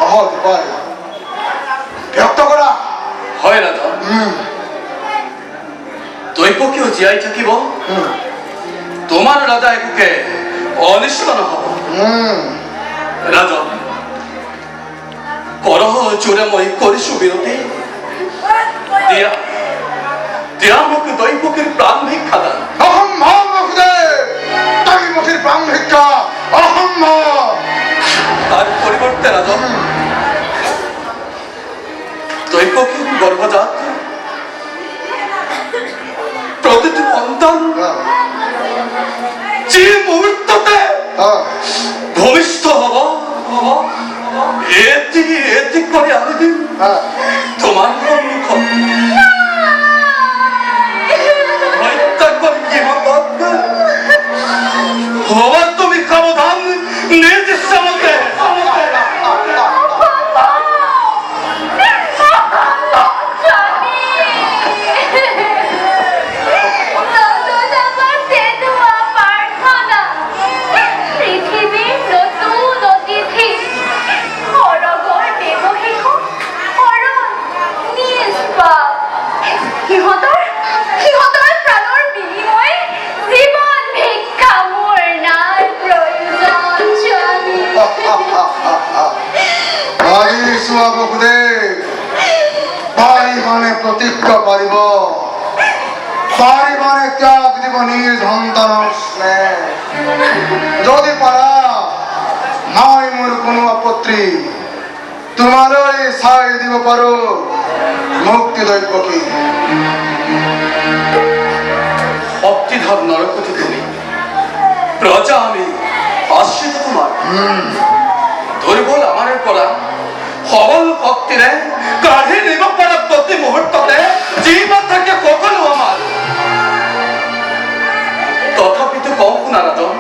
সহজ উপায় ব্যক্ত কৰা হয় ৰাজা। দৈপকীয় জীয়াই থাকিব, তোমাৰ ৰাজা একোকে অনিষ্ট নহব। ৰাজা কৰহ জোৰে মই কৰিছো বিৰতি, দিয়া দিয়া মোক দৈপকীৰ প্ৰাণ ভিক্ষা দান। অসম্ভৱ বাসুদেৱ, দৈপকীৰ প্ৰাণ ভিক্ষা অসম্ভৱ। তার পরিবর্তে রাজা দৈপকীর গর্ভজাত প্রতিটি সন্তান যে মুহূর্ততে ভূমিষ্ঠ হব এটি এটি করে আমি দিন তোমার সম্মুখ হত্যা করে কি হবার তুমি সাবধান নির্দিষ্ট মতে। প্রতীক্ষা পারিব, পারিবারে ত্যাগ দিব নিজ সন্তান স্নেহ। যদি পারা নাই মোর কোনো আপত্তি, তোমারই ছাই দিব পারো মুক্তি দৈপকী। ভক্তিধর নরপতি তুমি, প্রজা আমি আশ্রিত তোমার। দুর্বল আমার করা সবল ভক্তিরে কাঢ়ি নিব পারা প্রতি মুহূর্ততে জীবন থাকে কখনো আমার। তথাপিতো কম শুনা রাজন,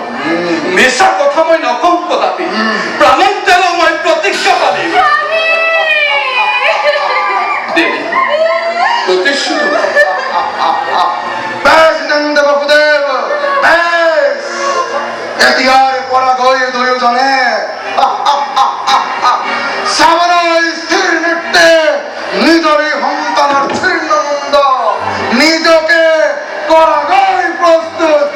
মিছা কথা মই নকম কদাপি, প্ৰাণৰ তেল মই প্ৰতিজ্ঞা পালিম। দেৱী প্ৰতিশ্ৰুত বেশ নন্দ বাসুদেব, বেশ এতিয়াৰে পৰা গৈ দুয়োজনে স্থির নৃত্যে নিজরে সন্তানের ছিন্ননন্দ নিজকে করা গই প্রস্তুত।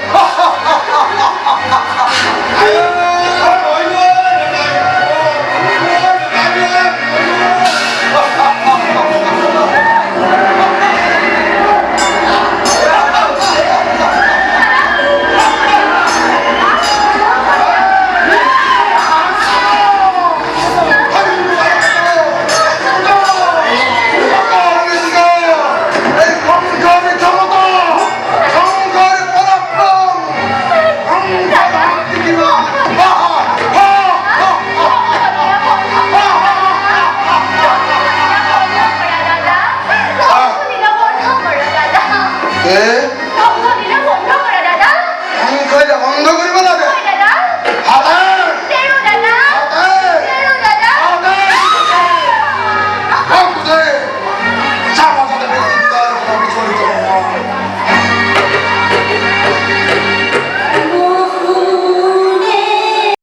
বন্ধ